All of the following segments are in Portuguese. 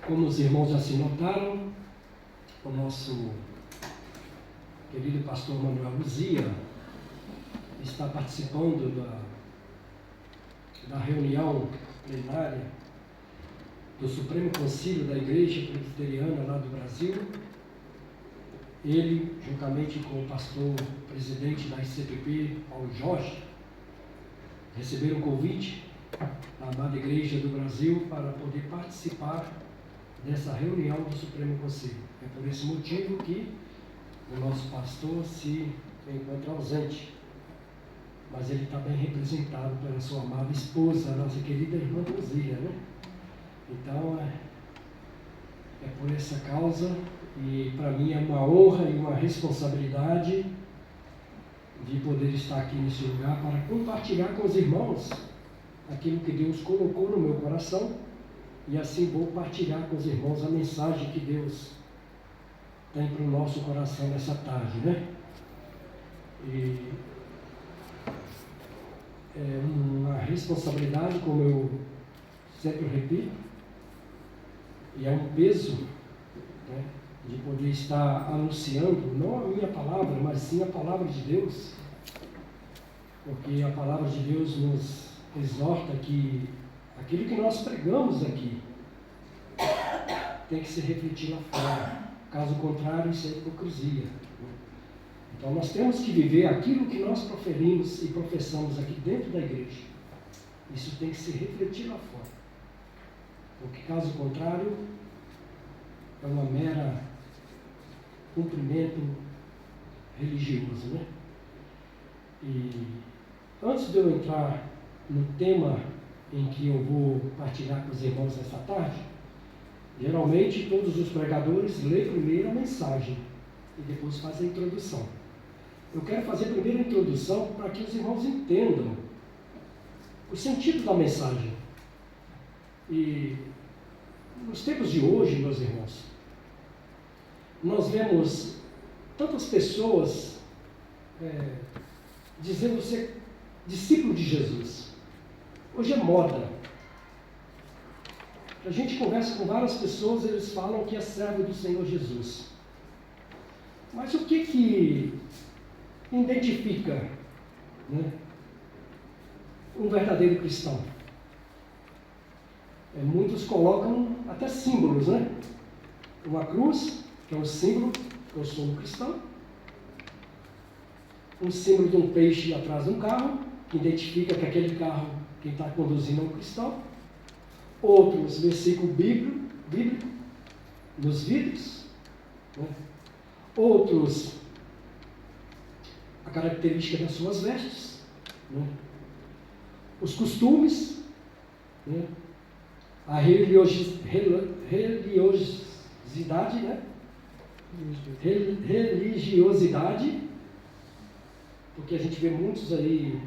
Como os irmãos já se notaram, o nosso querido pastor Manuel Luzia está participando da reunião plenária do Supremo Concílio da Igreja Presbiteriana lá do Brasil. Ele, juntamente com o pastor presidente da ICPP, Paulo Jorge, receberam o convite da amada Igreja do Brasil para poder participar dessa reunião do Supremo Conselho. É por esse motivo que o nosso pastor se encontra ausente, mas ele está bem representado pela sua amada esposa, a nossa querida irmã Luzia, né? Então, é por essa causa, e para mim é uma honra e uma responsabilidade de poder estar aqui nesse lugar para compartilhar com os irmãos aquilo que Deus colocou no meu coração, e assim vou partilhar com os irmãos a mensagem que Deus tem para o nosso coração nessa tarde, né? E é uma responsabilidade, como eu sempre repito, e é um peso, né, de poder estar anunciando, não a minha palavra, mas sim a palavra de Deus, porque a palavra de Deus nos exorta que aquilo que nós pregamos aqui tem que se refletir lá fora, caso contrário isso é hipocrisia. Então nós temos que viver aquilo que nós proferimos e professamos aqui dentro da igreja. Isso tem que se refletir lá fora, porque caso contrário é uma mera cumprimento religioso, né? E antes de eu entrar no tema em que eu vou partilhar com os irmãos nesta tarde, geralmente todos os pregadores lêem primeiro a mensagem e depois fazem a introdução. Eu quero fazer primeiro a introdução para que os irmãos entendam o sentido da mensagem. E nos tempos de hoje, meus irmãos, nós vemos tantas pessoas dizendo ser discípulo de Jesus. Hoje é moda. A gente conversa com várias pessoas, eles falam que é servo do Senhor Jesus. Mas o que identifica, né, um verdadeiro cristão? Muitos colocam até símbolos, né? Uma cruz, que é um símbolo que eu sou um cristão. Um símbolo de um peixe atrás de um carro, que identifica que aquele carro, quem está conduzindo é um cristão. Outros versículos bíblicos nos vidros, né? Outros a característica das suas vestes, né? Os costumes, né? A religiosidade, né? Religiosidade, porque a gente vê muitos aí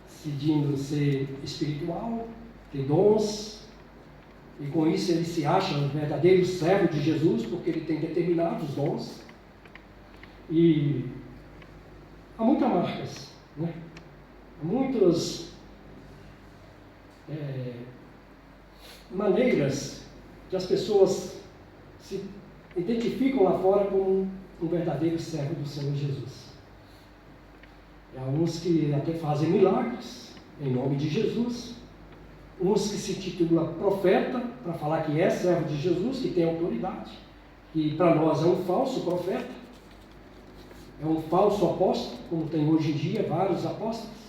decidindo ser espiritual, ter dons, e com isso ele se acha um verdadeiro servo de Jesus, porque ele tem determinados dons. E há muitas marcas, né? Há muitas maneiras que as pessoas se identificam lá fora como um verdadeiro servo do Senhor Jesus. Há uns que até fazem milagres em nome de Jesus, uns que se titulam profeta para falar que é servo de Jesus, que tem autoridade, que para nós é um falso profeta, é um falso apóstolo, como tem hoje em dia vários apóstolos.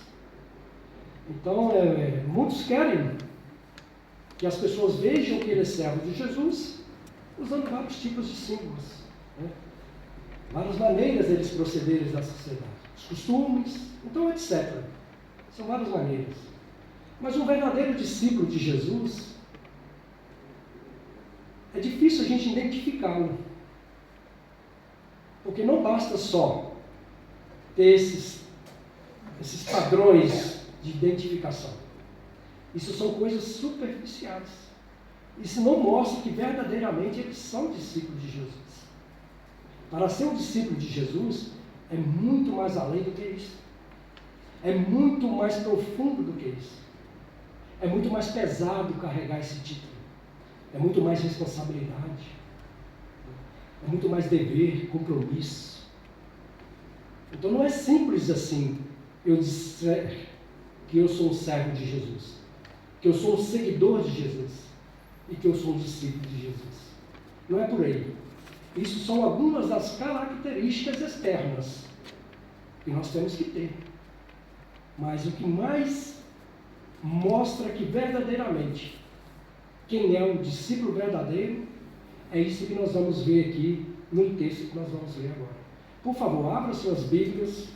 Então, muitos querem que as pessoas vejam que ele é servo de Jesus, usando vários tipos de símbolos, né? Várias maneiras deles procederem da sociedade, os costumes, então, etc. São várias maneiras. Mas um verdadeiro discípulo de Jesus, é difícil a gente identificá-lo, porque não basta só ter esses padrões de identificação. Isso são coisas superficiais. Isso não mostra que verdadeiramente eles são discípulos de Jesus. Para ser um discípulo de Jesus, é muito mais além do que isso. É muito mais profundo do que isso. É muito mais pesado carregar esse título. é muito mais responsabilidade, é muito mais dever, compromisso. Então não é simples assim eu dizer que eu sou um servo de Jesus, que eu sou um seguidor de Jesus e que eu sou um discípulo de Jesus. Não é por aí. Isso são algumas das características externas que nós temos que ter. Mas o que mais mostra que verdadeiramente quem é um discípulo verdadeiro é isso que nós vamos ver aqui no texto que nós vamos ler agora. Por favor, abra suas Bíblias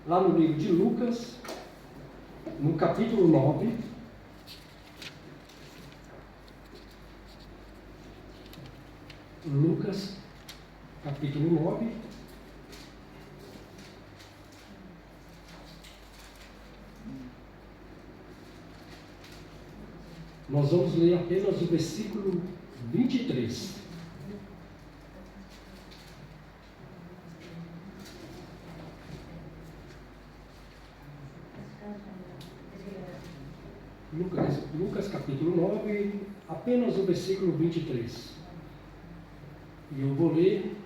lá no livro de Lucas, no capítulo 9. Lucas, capítulo 9. Nós vamos ler apenas o versículo 23. Lucas capítulo 9, apenas o versículo 23. E eu vou ler,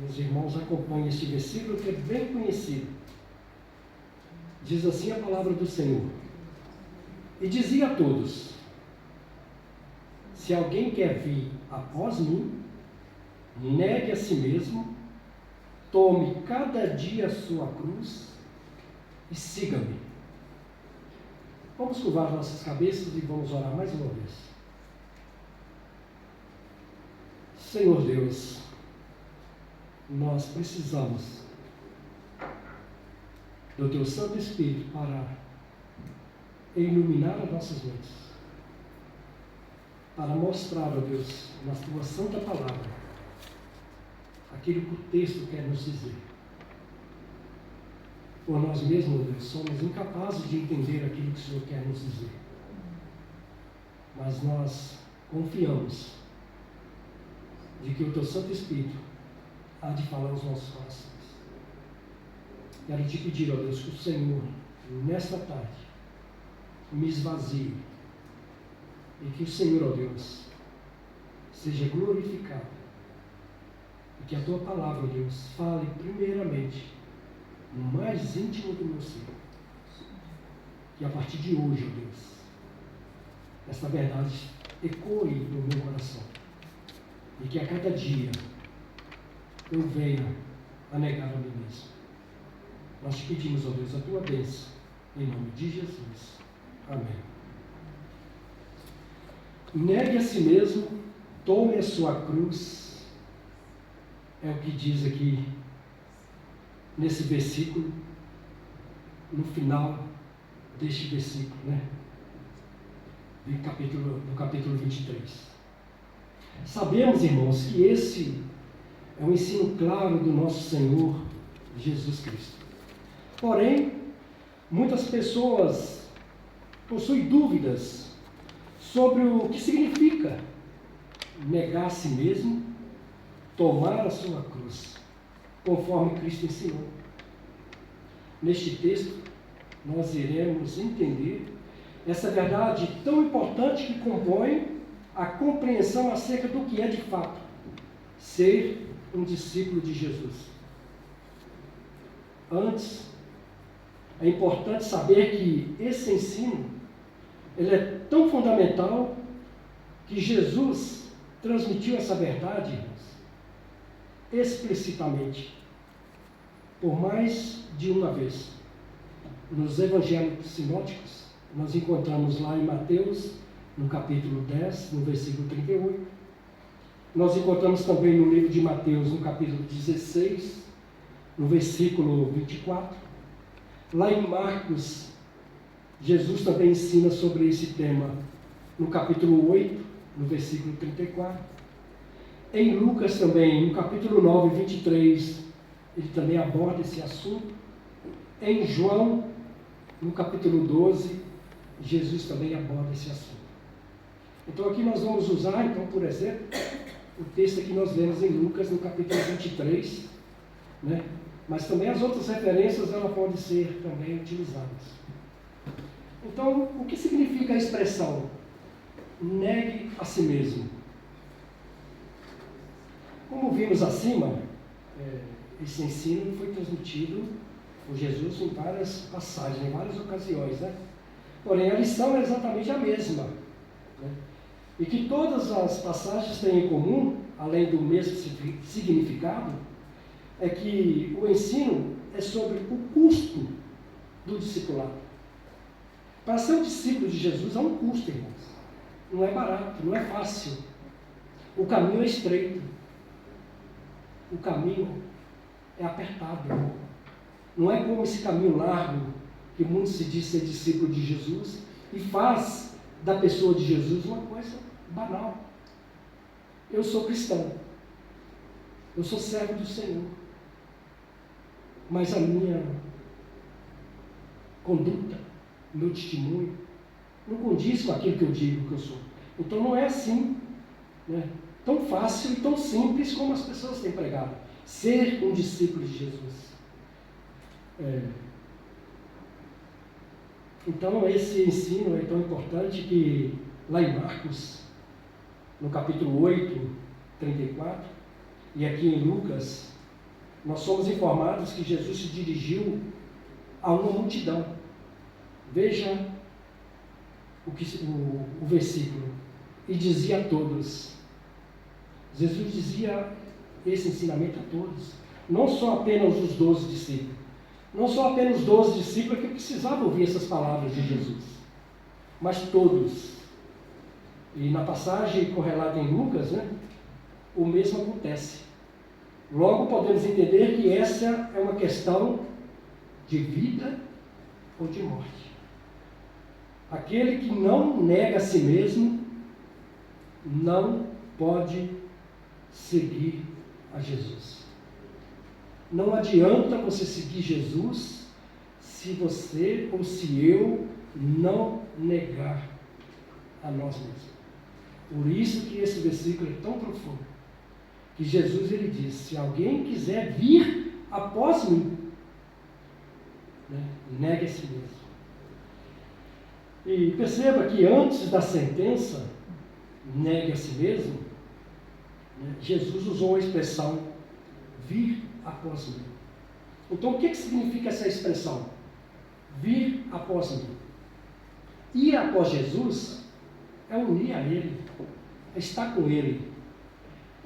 meus irmãos acompanhem este versículo que é bem conhecido. Diz assim a palavra do Senhor: E dizia a todos: Se alguém quer vir após mim, negue a si mesmo, tome cada dia a sua cruz e siga-me. Vamos curvar nossas cabeças e vamos orar mais uma vez. Senhor Deus, nós precisamos do Teu Santo Espírito para iluminar as nossas mentes, para mostrar, ó Deus, na Tua Santa Palavra, aquilo que o texto quer nos dizer. Por nós mesmos, Deus, somos incapazes de entender aquilo que o Senhor quer nos dizer. Mas nós confiamos de que o Teu Santo Espírito há de falar aos nossos corações. Quero te pedir, ó Deus, que o Senhor, nesta tarde, me esvazie e que o Senhor, ó Deus, seja glorificado e que a Tua palavra, ó Deus, fale primeiramente no mais íntimo do meu ser. Que a partir de hoje, ó Deus, esta verdade ecoe no meu coração. E que a cada dia eu venha a negar a mim mesmo. Nós te pedimos, ó Deus, a Tua bênção, em nome de Jesus. Amém. Negue a si mesmo, tome a sua cruz, é o que diz aqui nesse versículo, no final deste versículo, né? Do capítulo 23. Sabemos, irmãos, que esse é um ensino claro do nosso Senhor Jesus Cristo. Porém, muitas pessoas possuem dúvidas sobre o que significa negar a si mesmo, tomar a sua cruz, conforme Cristo ensinou. Neste texto, nós iremos entender essa verdade tão importante que compõe a compreensão acerca do que é de fato ser um discípulo de Jesus. Antes, é importante saber que esse ensino ele é tão fundamental que Jesus transmitiu essa verdade, irmãos, explicitamente, por mais de uma vez. Nos evangelhos sinóticos, nós encontramos lá em Mateus, no capítulo 10, no versículo 38. Nós encontramos também no livro de Mateus, no capítulo 16, no versículo 24. Lá em Marcos, Jesus também ensina sobre esse tema, no capítulo 8, no versículo 34. Em Lucas também, no capítulo 9, 23, ele também aborda esse assunto. Em João, no capítulo 12, Jesus também aborda esse assunto. Então aqui nós vamos usar, então, por exemplo, o texto que nós lemos em Lucas, no capítulo 23, né? Mas também as outras referências, elas podem ser também utilizadas. Então, o que significa a expressão negue a si mesmo. Como vimos acima, esse ensino foi transmitido por Jesus em várias passagens, em várias ocasiões, né? Porém, a lição é exatamente a mesma, né? E que todas as passagens têm em comum, além do mesmo significado, é que o ensino é sobre o custo do discipulado. Para ser um discípulo de Jesus há um custo, irmãos. Não é barato, não é fácil. O caminho é estreito. O caminho é apertado. Não é como esse caminho largo que muito se diz ser discípulo de Jesus e faz da pessoa de Jesus uma coisa banal. Eu sou cristão. Eu sou servo do Senhor. Mas a minha conduta, meu testemunho, não condiz com aquilo que eu digo que eu sou. Então não é assim, né, tão fácil e tão simples como as pessoas têm pregado. Ser um discípulo de Jesus. Então esse ensino é tão importante que lá em Marcos, no capítulo 8, 34, e aqui em Lucas, nós somos informados que Jesus se dirigiu a uma multidão. Veja o versículo. E dizia a todos. Jesus dizia esse ensinamento a todos. Não só apenas os 12 discípulos. Não só apenas os 12 discípulos que precisavam ouvir essas palavras de Jesus. Mas todos. E na passagem correlata em Lucas, né, o mesmo acontece. Logo podemos entender que essa é uma questão de vida ou de morte. Aquele que não nega a si mesmo não pode seguir a Jesus. Não adianta você seguir Jesus se você ou se eu não negar a nós mesmos. Por isso que esse versículo é tão profundo. Que Jesus ele diz, se alguém quiser vir após mim, né, negue a si mesmo. E perceba que antes da sentença, negue a si mesmo, né, Jesus usou a expressão vir após mim. Então o que significa essa expressão? Vir após mim. Ir após Jesus é unir a Ele, é estar com Ele.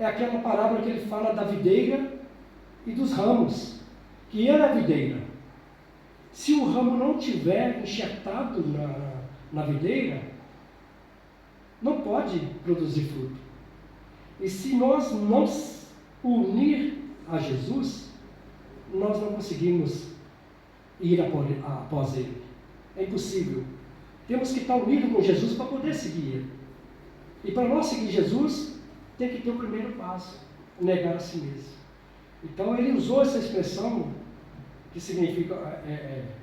É aquela parábola que ele fala da videira e dos ramos, que Ele é a videira. Se o ramo não tiver enxertado na videira, não pode produzir fruto. E se nós não unir a Jesus, nós não conseguimos ir após Ele. É impossível. Temos que estar unidos com Jesus para poder seguir Ele. E para nós seguir Jesus, tem que ter o primeiro passo, negar a si mesmo. Então ele usou essa expressão, que significa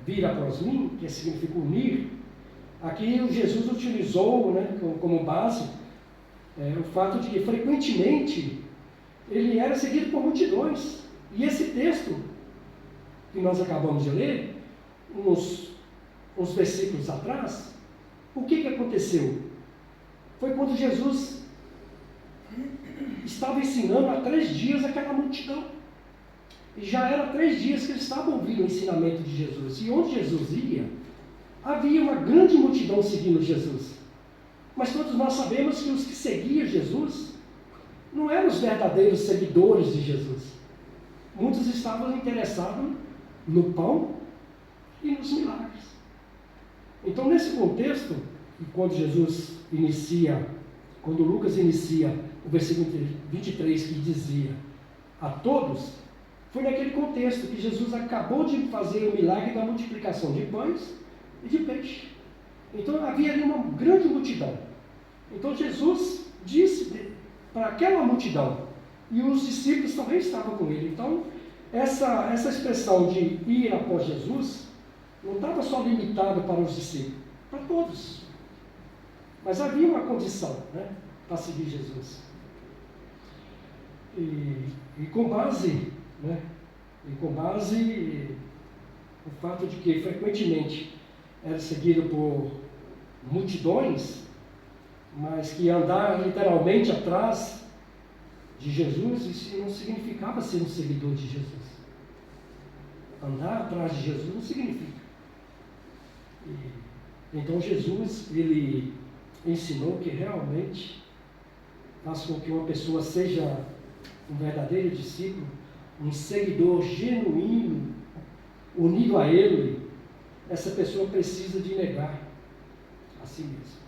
vir após mim, que significa unir. Aqui o Jesus utilizou, né, como base o fato de que frequentemente ele era seguido por multidões. E esse texto que nós acabamos de ler, uns versículos atrás, o que aconteceu? Foi quando Jesus estava ensinando há 3 dias aquela multidão. E já era 3 dias que eles estavam ouvindo o ensinamento de Jesus. E onde Jesus ia, havia uma grande multidão seguindo Jesus. Mas todos nós sabemos que os que seguiam Jesus não eram os verdadeiros seguidores de Jesus. Muitos estavam interessados no pão e nos milagres. Então, nesse contexto, quando Lucas inicia o versículo 23 que dizia a todos, foi naquele contexto que Jesus acabou de fazer o milagre da multiplicação de pães e de peixe. Então havia ali uma grande multidão. Então Jesus disse para aquela multidão, e os discípulos também estavam com ele. Então essa expressão de ir após Jesus não estava só limitado para os discípulos, para todos. Mas havia uma condição, né, para seguir Jesus. E com base o fato de que frequentemente era seguido por multidões, mas que andar literalmente atrás de Jesus, isso não significava ser um seguidor de Jesus. Andar atrás de Jesus não significa. Então Jesus, ele ensinou que realmente faz com que uma pessoa seja um verdadeiro discípulo, um seguidor genuíno, unido a Ele. Essa pessoa precisa de negar a si mesma.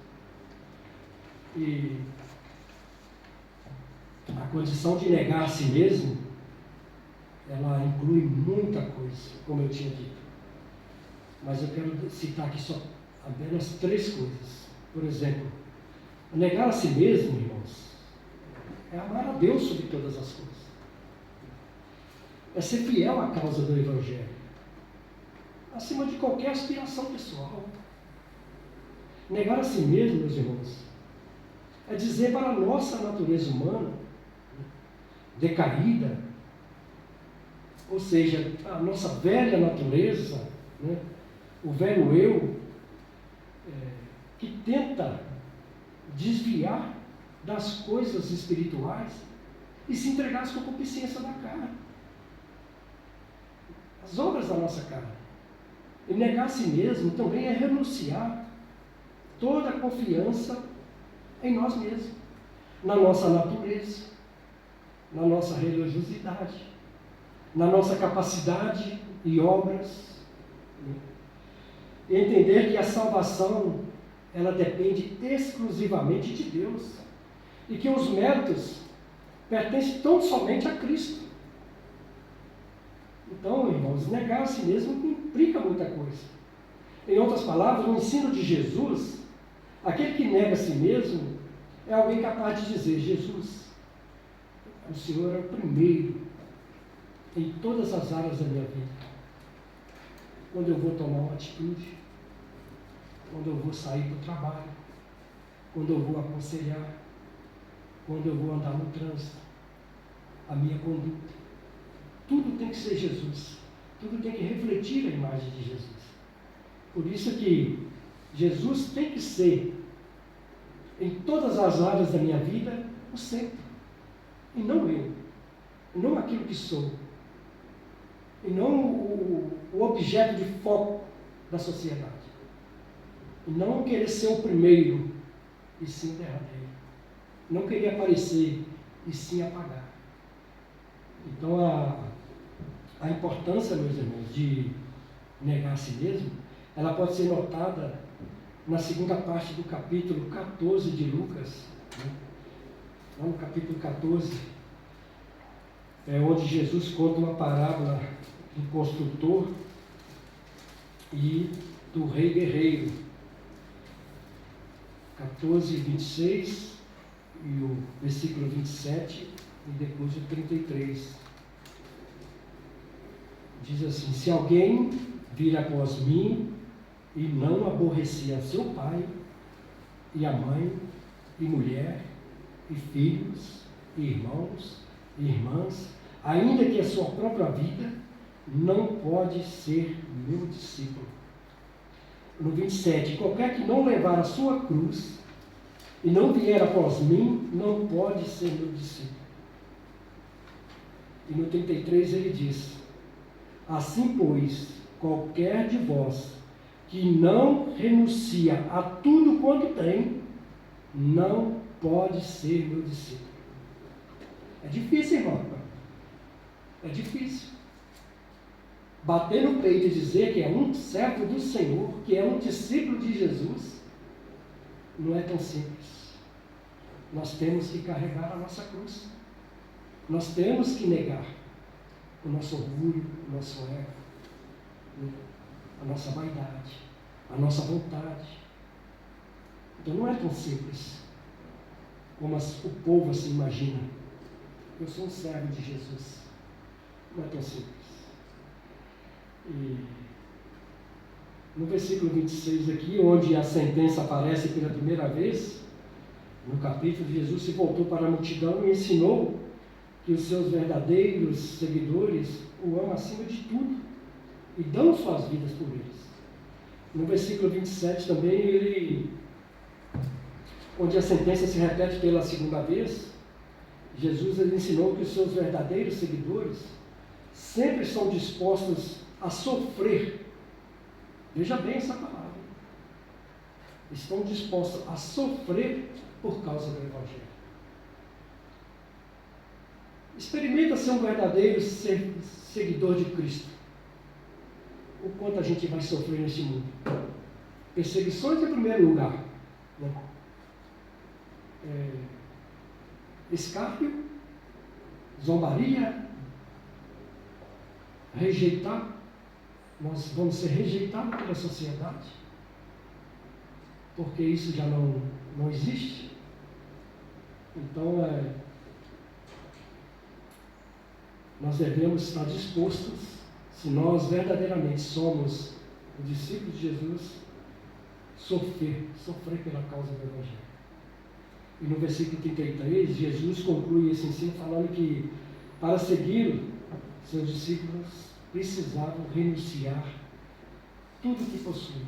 E a condição de negar a si mesmo, ela inclui muita coisa, como eu tinha dito. Mas eu quero citar aqui só apenas 3 coisas. Por exemplo, negar a si mesmo, irmãos, é amar a Deus sobre todas as coisas. É ser fiel à causa do Evangelho, acima de qualquer aspiração pessoal. Negar a si mesmo, meus irmãos, é dizer para a nossa natureza humana, decaída, ou seja, a nossa velha natureza, né, o velho eu, que tenta desviar das coisas espirituais e se entregar às concupiscências da carne, as obras da nossa carne. E negar a si mesmo também é renunciar toda a confiança em nós mesmos, na nossa natureza, na nossa religiosidade, na nossa capacidade e obras. E entender que a salvação, ela depende exclusivamente de Deus. E que os méritos pertencem tão somente a Cristo. Então, irmãos, negar a si mesmo implica muita coisa. Em outras palavras, no ensino de Jesus, aquele que nega a si mesmo é alguém capaz de dizer: Jesus, o Senhor é o primeiro em todas as áreas da minha vida. Quando eu vou tomar uma atitude, quando eu vou sair para o trabalho, quando eu vou aconselhar, quando eu vou andar no trânsito, a minha conduta, tudo tem que ser Jesus, tudo tem que refletir a imagem de Jesus. Por isso que Jesus tem que ser, em todas as áreas da minha vida, o centro, e não eu, e não aquilo que sou, e não o objeto de foco da sociedade, e não querer ser o primeiro, e sim o derradeiro, não querer aparecer, e sim apagar. Então a importância, meus irmãos, de negar a si mesmo, ela pode ser notada na segunda parte do capítulo 14 de Lucas, né? Lá no capítulo 14, é onde Jesus conta uma parábola do construtor e do rei guerreiro. 14, 26 e o versículo 27 e depois o 33. Diz assim: se alguém vir após mim e não aborrecer a seu pai, e a mãe, e mulher, e filhos, e irmãos, e irmãs, ainda que a sua própria vida, não pode ser meu discípulo. No 27, qualquer que não levar a sua cruz e não vier após mim, não pode ser meu discípulo. E no 33 ele diz: assim, pois, qualquer de vós que não renuncia a tudo quanto tem, não pode ser meu discípulo. É difícil, irmão. É difícil. Bater no peito e dizer que é um servo do Senhor, que é um discípulo de Jesus, não é tão simples. Nós temos que carregar a nossa cruz. Nós temos que negar o nosso orgulho, o nosso ego, a nossa vaidade, a nossa vontade. Então não é tão simples como o povo se imagina. Eu sou um servo de Jesus. Não é tão simples. E no versículo 26 aqui, onde a sentença aparece pela primeira vez, no capítulo, Jesus se voltou para a multidão e ensinou que os seus verdadeiros seguidores o amam acima de tudo e dão suas vidas por eles. No versículo 27 também ele onde a sentença se repete pela segunda vez, Jesus ele ensinou que os seus verdadeiros seguidores sempre estão dispostos a sofrer. Veja bem essa palavra. Estão dispostos a sofrer por causa do Evangelho. Experimenta ser um verdadeiro seguidor de Cristo. O quanto a gente vai sofrer neste mundo. Perseguições em primeiro lugar. Né? Escárnio, zombaria, rejeitar. Nós vamos ser rejeitados pela sociedade. Porque isso já não existe. Então, nós devemos estar dispostos, se nós verdadeiramente somos os discípulos de Jesus, sofrer pela causa do Evangelho. E no versículo 33, Jesus conclui esse ensino falando que para segui-lo, seus discípulos precisavam renunciar tudo o que possuem.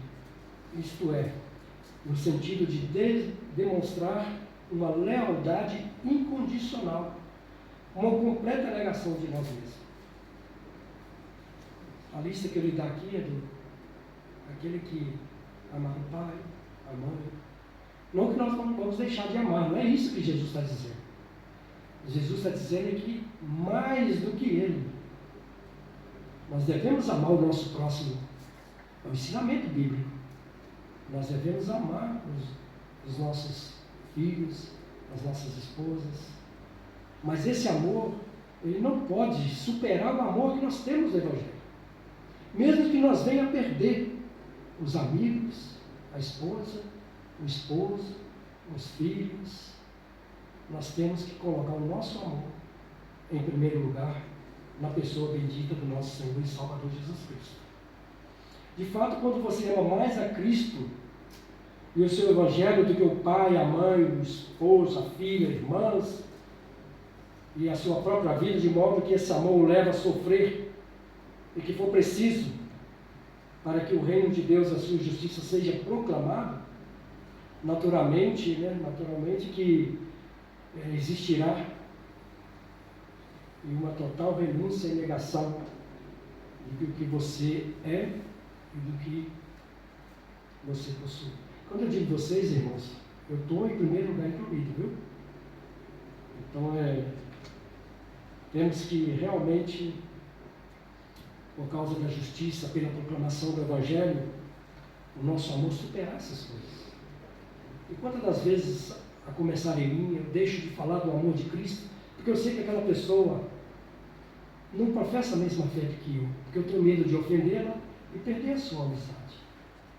Isto é, no sentido de demonstrar uma lealdade incondicional, uma completa negação de nós mesmos. A lista que ele dá aqui é aquele que amar o pai, a mãe. Não que nós não vamos deixar de amar, não é isso que Jesus está dizendo. Jesus está dizendo que mais do que ele, nós devemos amar o nosso próximo. É o ensinamento bíblico. Nós devemos amar os nossos filhos, as nossas esposas. Mas esse amor, ele não pode superar o amor que nós temos no Evangelho. Mesmo que nós venha a perder os amigos, a esposa, o esposo, os filhos, nós temos que colocar o nosso amor em primeiro lugar na pessoa bendita do nosso Senhor e Salvador Jesus Cristo. De fato, quando você ama mais a Cristo e o seu Evangelho do que o pai, a mãe, o esposo, a filha, irmãs e a sua própria vida, de modo que esse amor o leva a sofrer e que for preciso para que o reino de Deus, a sua justiça seja proclamado, naturalmente que existirá uma total renúncia e negação do que você é e do que você possui. Quando eu digo vocês, irmãos, eu estou em primeiro lugar incluído, viu? Então temos que realmente, por causa da justiça, pela proclamação do Evangelho, o nosso amor superar essas coisas. E quantas das vezes, a começar em mim, eu deixo de falar do amor de Cristo, porque eu sei que aquela pessoa não professa a mesma fé que eu, porque eu tenho medo de ofendê-la e perder a sua amizade.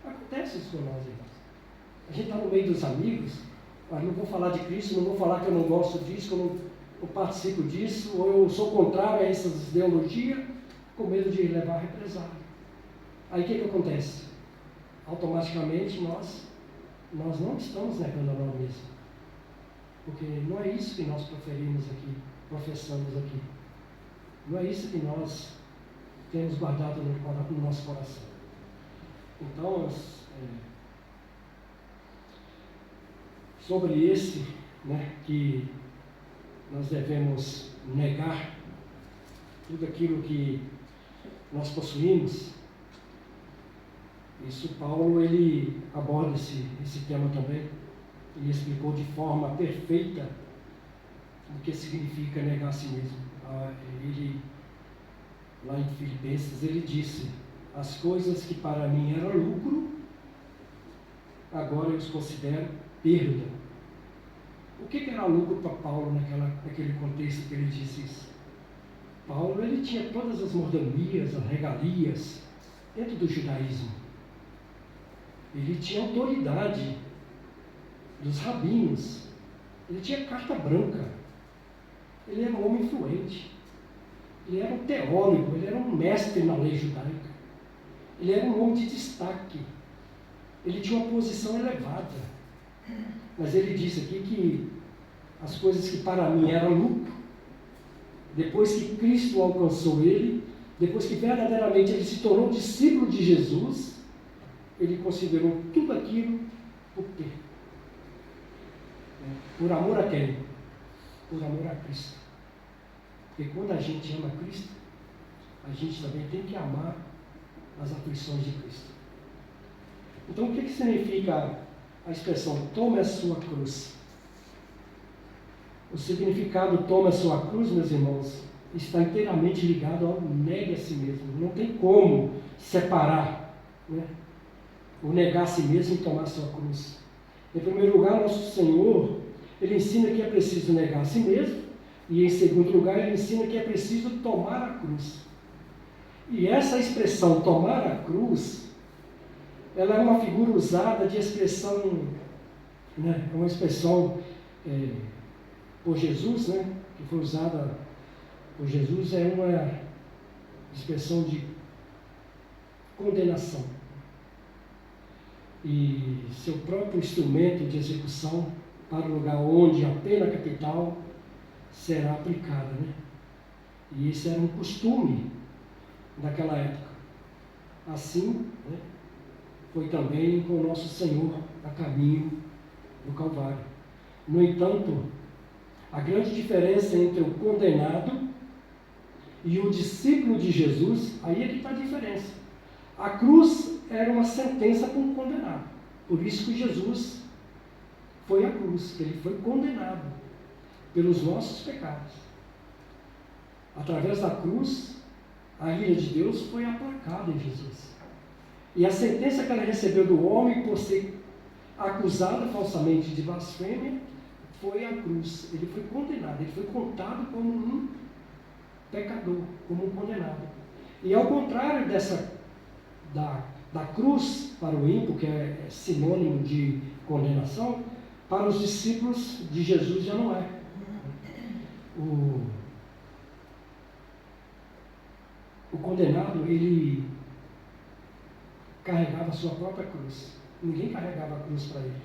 Acontece isso com nós, irmãos. A gente está no meio dos amigos, mas não vou falar de Cristo, não vou falar que eu não gosto disso, que eu não participo disso, ou eu sou contrário a essas ideologias, com medo de levar a represália. Aí o que acontece? Automaticamente nós não estamos negando a nós mesmos. Porque não é isso que nós professamos aqui. Não é isso que nós temos guardado no nosso coração. Então, sobre esse, que nós devemos negar tudo aquilo que nós possuímos, isso Paulo ele aborda esse tema também. Ele explicou de forma perfeita o que significa negar a si mesmo. Ele, lá em Filipenses, ele disse: as coisas que para mim eram lucro, agora eu os considero perda. O que era lucro para Paulo naquele contexto que ele disse isso? Paulo ele tinha todas as mordomias, as regalias dentro do judaísmo. Ele tinha autoridade dos rabinos. Ele tinha carta branca. Ele era um homem influente. Ele era um teólogo, ele era um mestre na lei judaica. Ele era um homem de destaque. Ele tinha uma posição elevada. Mas ele disse aqui que as coisas que para mim eram lucro, depois que Cristo alcançou ele, depois que verdadeiramente ele se tornou discípulo de Jesus, ele considerou tudo aquilo por perda. Por amor a quem? Por amor a Cristo. Porque quando a gente ama Cristo, a gente também tem que amar as aflições de Cristo. Então, o que significa a expressão tome a sua cruz? O significado tome a sua cruz, meus irmãos, está inteiramente ligado ao negue a si mesmo. Não tem como separar, né, o negar a si mesmo e tomar a sua cruz. Em primeiro lugar, nosso Senhor, Ele ensina que é preciso negar a si mesmo, e em segundo lugar, Ele ensina que é preciso tomar a cruz. E essa expressão, tomar a cruz, ela é uma figura usada de expressão, né, uma expressão por Jesus, né, que foi usada por Jesus, é uma expressão de condenação. E seu próprio instrumento de execução para o lugar onde a pena capital será aplicada, né? E esse era um costume daquela época. Assim, né, foi também com o nosso Senhor a caminho do Calvário. No entanto, a grande diferença entre o condenado e o discípulo de Jesus, aí é que está a diferença. A cruz era uma sentença para um condenado. Por isso que Jesus foi à cruz, que ele foi condenado pelos nossos pecados. Através da cruz, a ira de Deus foi aplacada em Jesus. E a sentença que ela recebeu do homem por ser acusado falsamente de blasfêmia foi a cruz. Ele foi condenado, ele foi contado como um pecador, como um condenado. E ao contrário da cruz para o ímpio, que é sinônimo de condenação, para os discípulos de Jesus já não é. O condenado, ele carregava a sua própria cruz. Ninguém carregava a cruz para ele.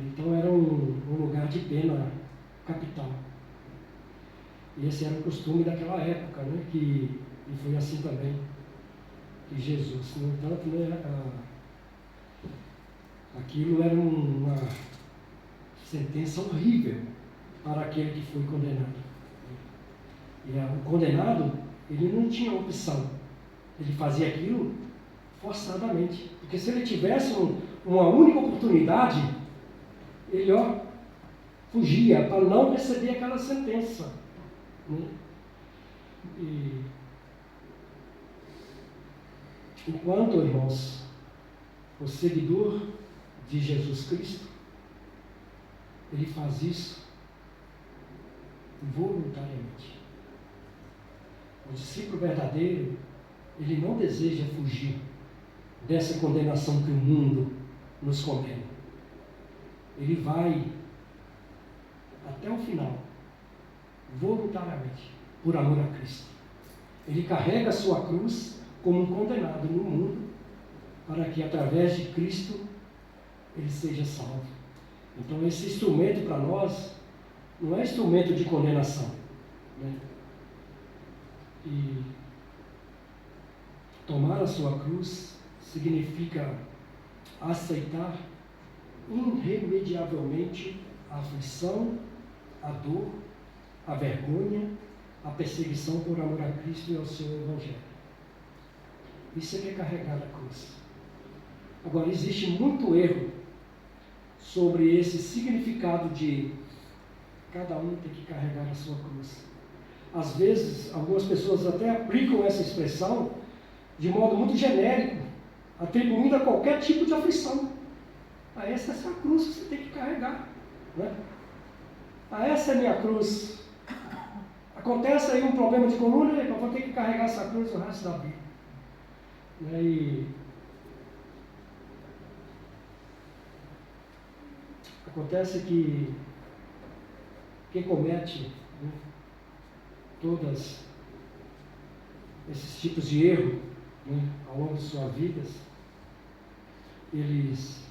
Então era um lugar de pena capital. E esse era o costume daquela época, né? E foi assim também que Jesus. No entanto, né, aquilo era uma sentença horrível para aquele que foi condenado. E o condenado, ele não tinha opção. Ele fazia aquilo forçadamente. Porque se ele tivesse uma única oportunidade, ele fugia para não receber aquela sentença. Né? E enquanto, irmãos, o seguidor de Jesus Cristo, ele faz isso voluntariamente. O discípulo verdadeiro, ele não deseja fugir dessa condenação que o mundo nos condena. Ele vai até o final, voluntariamente, por amor a Cristo. Ele carrega a sua cruz como um condenado no mundo, para que através de Cristo ele seja salvo. Então esse instrumento para nós não é instrumento de condenação, né? E tomar a sua cruz significa aceitar irremediavelmente a aflição, a dor, a vergonha, a perseguição por amor a Cristo e ao seu Evangelho. Isso é que é carregar a cruz. Agora, existe muito erro sobre esse significado de cada um ter que carregar a sua cruz. Às vezes, algumas pessoas até aplicam essa expressão de modo muito genérico, atribuindo a qualquer tipo de aflição. Essa é a sua cruz que você tem que carregar, né? Essa é a minha cruz. Acontece aí um problema de coluna, eu vou ter que carregar essa cruz o resto da vida. E acontece que quem comete, né, todos esses tipos de erro, né, ao longo de suas vidas, eles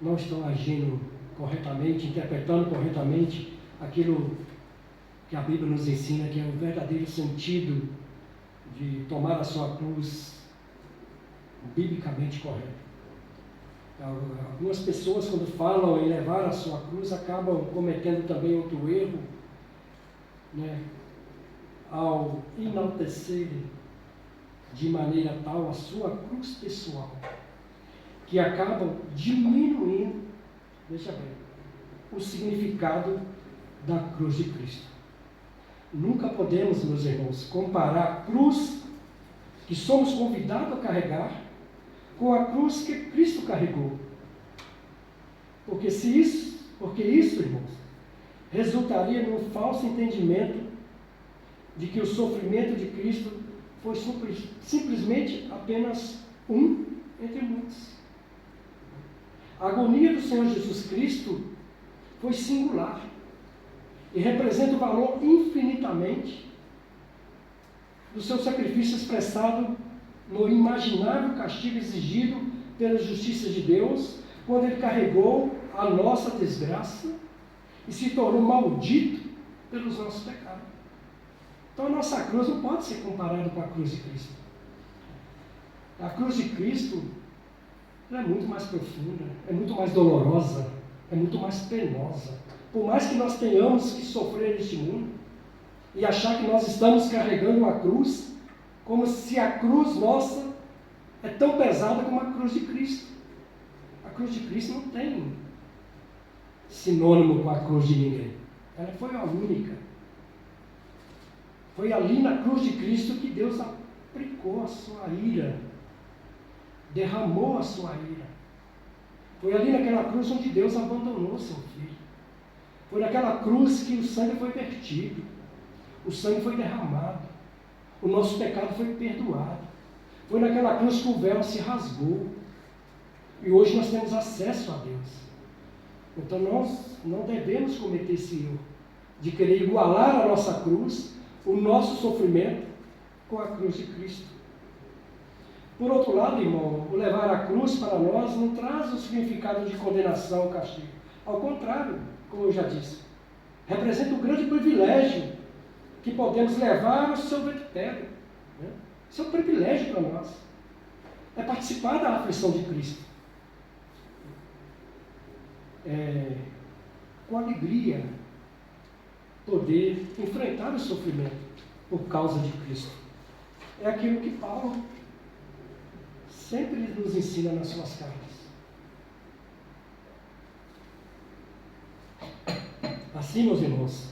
não estão agindo corretamente, interpretando corretamente aquilo que a Bíblia nos ensina, que é o verdadeiro sentido de tomar a sua cruz biblicamente correto. Algumas pessoas, quando falam em levar a sua cruz, acabam cometendo também outro erro, né? Ao enaltecerem de maneira tal a sua cruz pessoal, que acabam diminuindo, veja bem, o significado da cruz de Cristo. Nunca podemos, meus irmãos, comparar a cruz que somos convidados a carregar com a cruz que Cristo carregou. Porque isso, irmãos, resultaria num falso entendimento de que o sofrimento de Cristo foi simplesmente apenas um entre muitos. A agonia do Senhor Jesus Cristo foi singular e representa o valor infinitamente do seu sacrifício expressado no imaginável castigo exigido pela justiça de Deus, quando ele carregou a nossa desgraça e se tornou maldito pelos nossos pecados. Então a nossa cruz não pode ser comparada com a cruz de Cristo. A cruz de Cristo é muito mais profunda, é muito mais dolorosa, é muito mais penosa. Por mais que nós tenhamos que sofrer neste mundo e achar que nós estamos carregando uma cruz, como se a cruz nossa é tão pesada como a cruz de Cristo. A cruz de Cristo não tem sinônimo com a cruz de ninguém. Ela foi a única. Foi ali na cruz de Cristo que Deus aplicou a sua ira, derramou a sua ira. Foi ali naquela cruz onde Deus abandonou seu filho. Foi naquela cruz que o sangue foi vertido, o sangue foi derramado, o nosso pecado foi perdoado. Foi naquela cruz que o véu se rasgou. E hoje nós temos acesso a Deus. Então nós não devemos cometer esse erro de querer igualar a nossa cruz, o nosso sofrimento, com a cruz de Cristo. Por outro lado, irmão, o levar a cruz para nós não traz o significado de condenação ou castigo. Ao contrário, como eu já disse, representa um grande privilégio que podemos levar ao seu vitupério. Né? Isso é um privilégio para nós. É participar da aflição de Cristo. Com alegria, poder enfrentar o sofrimento por causa de Cristo. É aquilo que Paulo sempre nos ensina nas suas cartas. Assim, meus irmãos,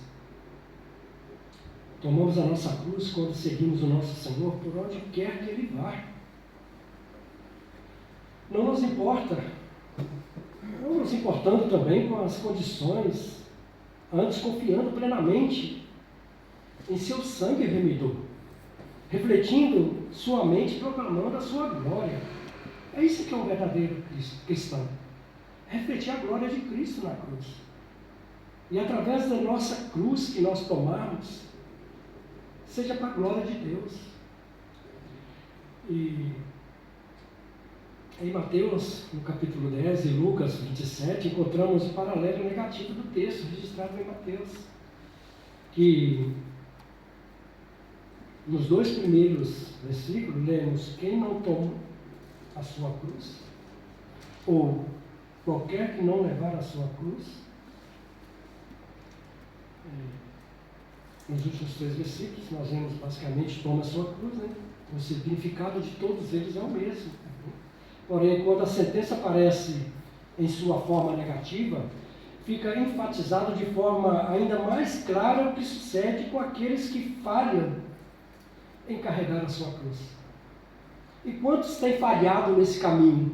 tomamos a nossa cruz quando seguimos o nosso Senhor por onde quer que Ele vá. Não nos importando também com as condições, antes confiando plenamente em seu sangue remidor, refletindo sua mente, proclamando a sua glória. É isso que é um verdadeiro cristão. Refletir a glória de Cristo na cruz. E através da nossa cruz que nós tomarmos, seja para a glória de Deus. E em Mateus, no capítulo 10, e Lucas 27, encontramos o paralelo negativo do texto registrado em Mateus, que nos dois primeiros versículos lemos: quem não toma a sua cruz, ou qualquer que não levar a sua cruz. Nos últimos três versículos nós vemos basicamente: toma a sua cruz, né? O significado de todos eles é o mesmo. Porém, quando a sentença aparece em sua forma negativa, fica enfatizado de forma ainda mais clara o que sucede com aqueles que falham em carregar a sua cruz. E quantos têm falhado nesse caminho,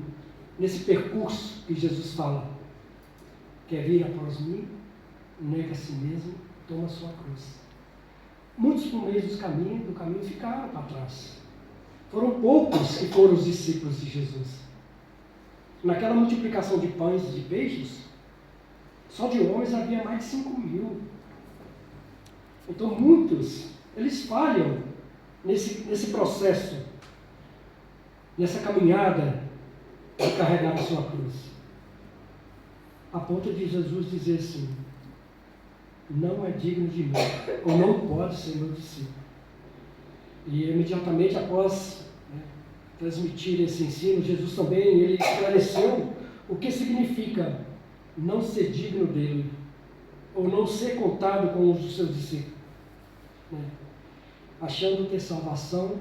nesse percurso que Jesus fala? Quer vir após mim, nega a si mesmo, toma a sua cruz. Muitos por meio do caminho ficaram para trás. Foram poucos que foram os discípulos de Jesus. Naquela multiplicação de pães e de peixes, só de homens havia mais de 5.000. Então muitos, eles falham nesse processo, nessa caminhada de carregar a sua cruz. A ponto de Jesus dizer assim: não é digno de mim, ou não pode ser meu discípulo. E imediatamente após transmitir esse ensino, Jesus também ele esclareceu O que significa não ser digno dele, ou não ser contado com os seus discípulos, né? Achando ter salvação,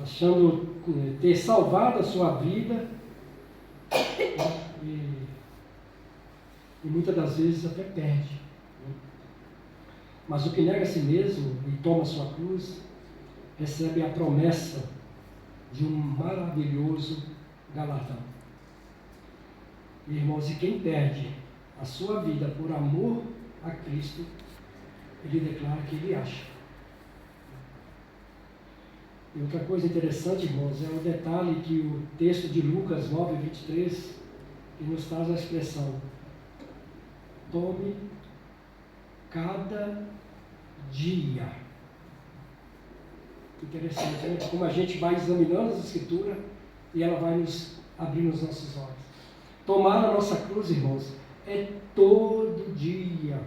achando ter salvado a sua vida, né? E muitas das vezes até perde, né? Mas o que nega a si mesmo e toma a sua cruz, recebe a promessa de um maravilhoso galardão. Irmãos, e quem perde a sua vida por amor a Cristo, ele declara que ele acha. E outra coisa interessante, irmãos, é o detalhe que o texto de Lucas 9:23, que nos traz a expressão: tome cada dia. Interessante, né? Como a gente vai examinando as Escrituras e ela vai nos abrindo os nossos olhos. Tomar a nossa cruz, irmãos, é todo dia.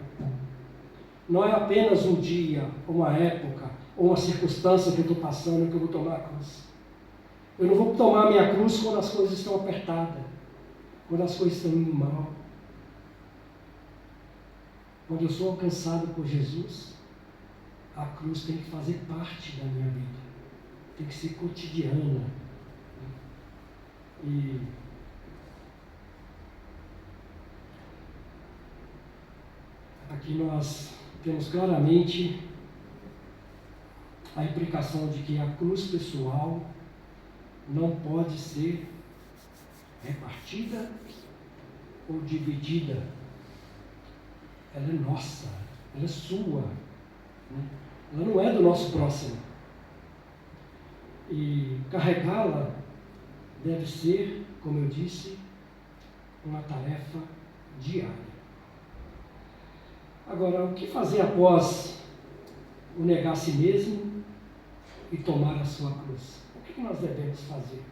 Não é apenas um dia, uma época, ou uma circunstância que eu estou passando que eu vou tomar a cruz. Eu não vou tomar a minha cruz quando as coisas estão apertadas, quando as coisas estão indo mal. Quando eu sou alcançado por Jesus, a cruz tem que fazer parte da minha vida, tem que ser cotidiana. E aqui nós temos claramente a implicação de que a cruz pessoal não pode ser repartida ou dividida. Ela é nossa, ela é sua, né? Ela não é do nosso próximo. E carregá-la deve ser, como eu disse, uma tarefa diária. Agora, o que fazer após o negar a si mesmo e tomar a sua cruz? O que nós devemos fazer?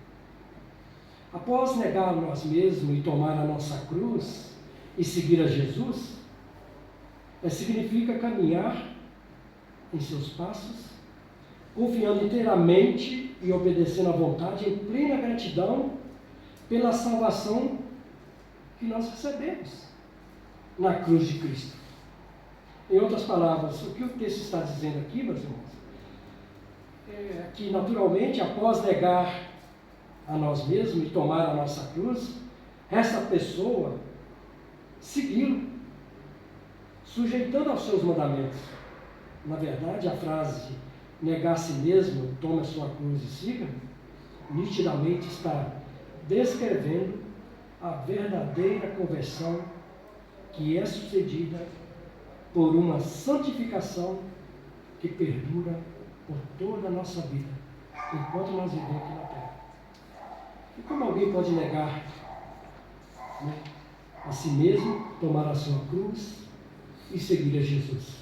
Após negar a nós mesmos e tomar a nossa cruz e seguir a Jesus, significa caminhar em seus passos, confiando inteiramente e obedecendo à vontade, em plena gratidão pela salvação que nós recebemos na cruz de Cristo. Em outras palavras, o que o texto está dizendo aqui, meus irmãos, é que naturalmente, após negar a nós mesmos e tomar a nossa cruz, essa pessoa segui-lo, sujeitando aos seus mandamentos. Na verdade, a frase negar a si mesmo, tome a sua cruz e siga, nitidamente está descrevendo a verdadeira conversão que é sucedida por uma santificação que perdura por toda a nossa vida, enquanto nós vivemos aqui na terra. E como alguém pode negar, né, a si mesmo, tomar a sua cruz e seguir a Jesus?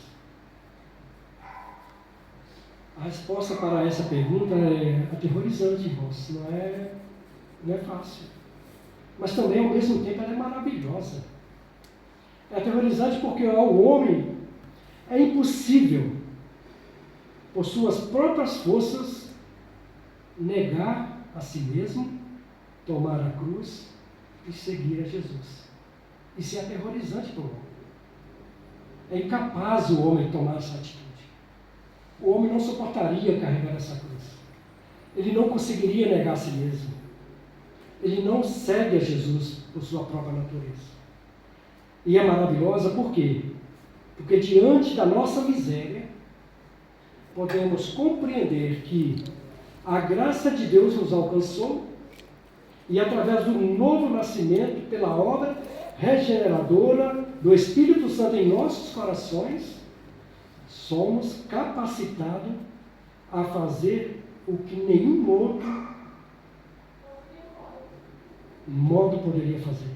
A resposta para essa pergunta é aterrorizante, irmãos. Não é fácil. Mas também, ao mesmo tempo, ela é maravilhosa. É aterrorizante porque ao homem é impossível, por suas próprias forças, negar a si mesmo, tomar a cruz e seguir a Jesus. Isso é aterrorizante para o homem. É incapaz o homem de tomar essa atitude. O homem não suportaria carregar essa cruz. Ele não conseguiria negar a si mesmo. Ele não segue a Jesus por sua própria natureza. E é maravilhosa por quê? Porque diante da nossa miséria, podemos compreender que a graça de Deus nos alcançou e através do novo nascimento, pela obra regeneradora do Espírito Santo em nossos corações, somos capacitados a fazer o que nenhum outro modo poderia fazer.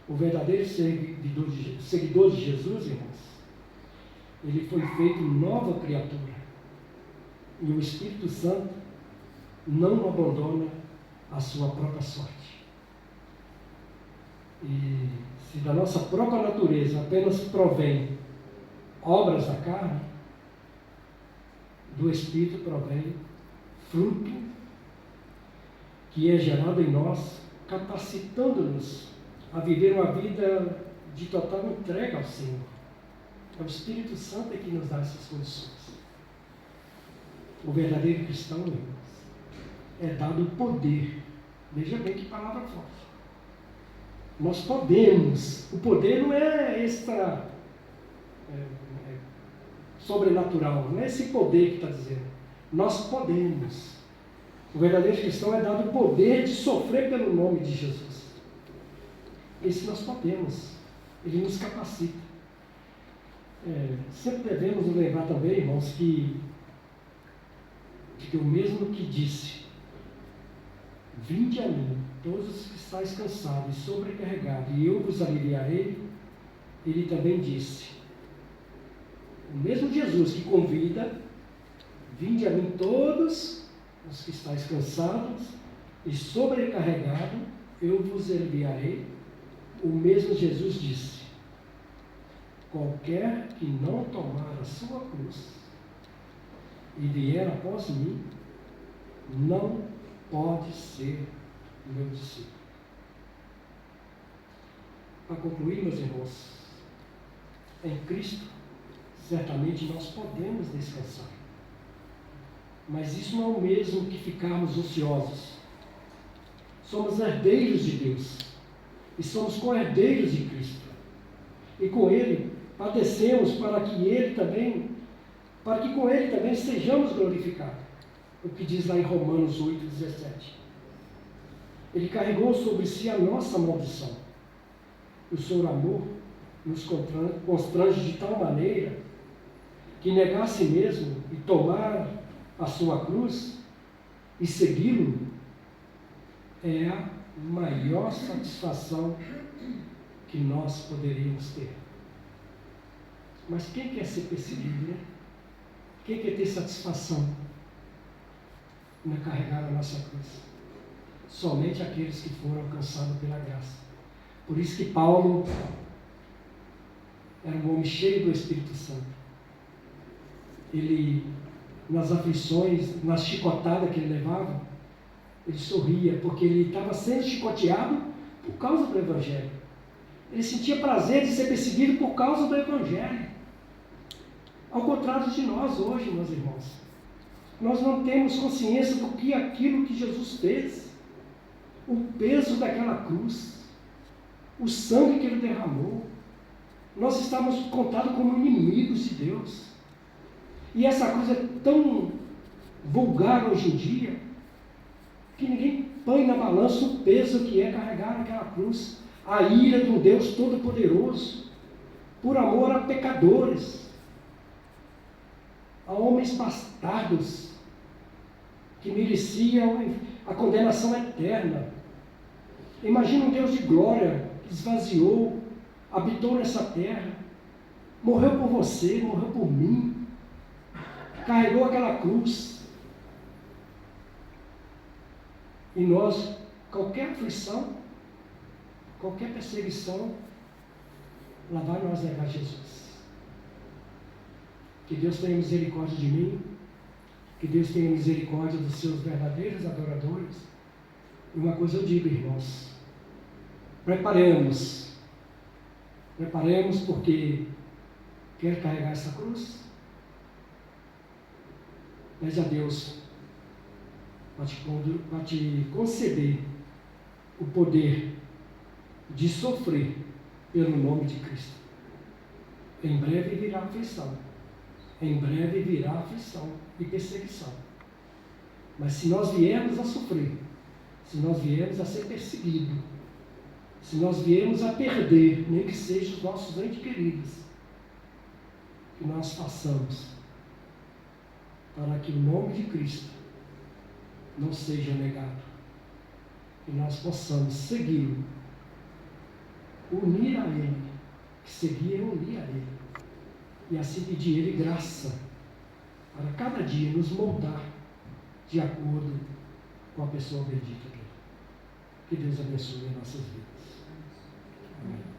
O verdadeiro seguidor de Jesus, irmãos, ele foi feito nova criatura. E o Espírito Santo não abandona a sua própria sorte. E se da nossa própria natureza apenas provém obras da carne, do Espírito provém fruto que é gerado em nós capacitando-nos a viver uma vida de total entrega ao Senhor. É o Espírito Santo que nos dá essas condições. O verdadeiro cristão, irmãos, é dado o poder. Veja bem que palavra forte. Nós podemos. O poder não é sobrenatural, não é esse poder que está dizendo. Nós podemos. O verdadeiro cristão é dado o poder de sofrer pelo nome de Jesus. Esse nós podemos. Ele nos capacita. Sempre devemos nos lembrar também, irmãos, que o mesmo que disse: vinde a mim, todos os que estáis cansados e sobrecarregados, e eu vos aliviarei. Ele também disse, o mesmo Jesus que convida: vinde a mim todos os que estáis cansados e sobrecarregados, eu vos aliviarei. O mesmo Jesus disse: qualquer que não tomar a sua cruz e vier após mim, não pode ser meu discípulo. Para concluir, meus irmãos, em Cristo, certamente nós podemos descansar. Mas isso não é o mesmo que ficarmos ociosos. Somos herdeiros de Deus e somos co-herdeiros de Cristo. E com Ele padecemos para que com Ele também sejamos glorificados. O que diz lá em Romanos 8,17. Ele carregou sobre si a nossa maldição. O seu amor nos constrange de tal maneira que negar a si mesmo e tomar a sua cruz e segui-lo é a maior satisfação que nós poderíamos ter. Mas quem quer ser perseguido, né? Quem quer ter satisfação na carregar a nossa cruz? Somente aqueles que foram alcançados pela graça. Por isso que Paulo era um homem cheio do Espírito Santo. Ele, nas aflições, nas chicotadas que ele levava, ele sorria, porque ele estava sendo chicoteado por causa do Evangelho. Ele sentia prazer de ser perseguido por causa do Evangelho. Ao contrário de nós hoje, meus irmãos. Nós não temos consciência do que aquilo que Jesus fez. O peso daquela cruz. O sangue que ele derramou. Nós estamos contados como inimigos de Deus. E essa cruz é tão vulgar hoje em dia, que ninguém põe na balança o peso que é carregar aquela cruz. A ira de um Deus Todo-Poderoso, por amor a pecadores, a homens bastardos, que mereciam a condenação eterna. Imagina um Deus de glória, que esvaziou, habitou nessa terra, morreu por você, morreu por mim, carregou aquela cruz. E nós, qualquer aflição, qualquer perseguição, lá vai nós negar Jesus. Que Deus tenha misericórdia de mim, que Deus tenha misericórdia dos seus verdadeiros adoradores. E uma coisa eu digo, irmãos, preparemos porque quer carregar essa cruz? Pede a Deus para te conceder o poder de sofrer pelo nome de Cristo. Em breve virá aflição. Em breve virá aflição e perseguição. Mas se nós viermos a sofrer, se nós viermos a ser perseguidos, se nós viermos a perder, nem que sejam os nossos entes queridos, que nós façamos para que o nome de Cristo não seja negado, que nós possamos segui-lo, unir a Ele, que seguir é unir a Ele, e assim pedir a Ele graça para cada dia nos moldar de acordo com a pessoa bendita dele. Que Deus abençoe as nossas vidas. Amém.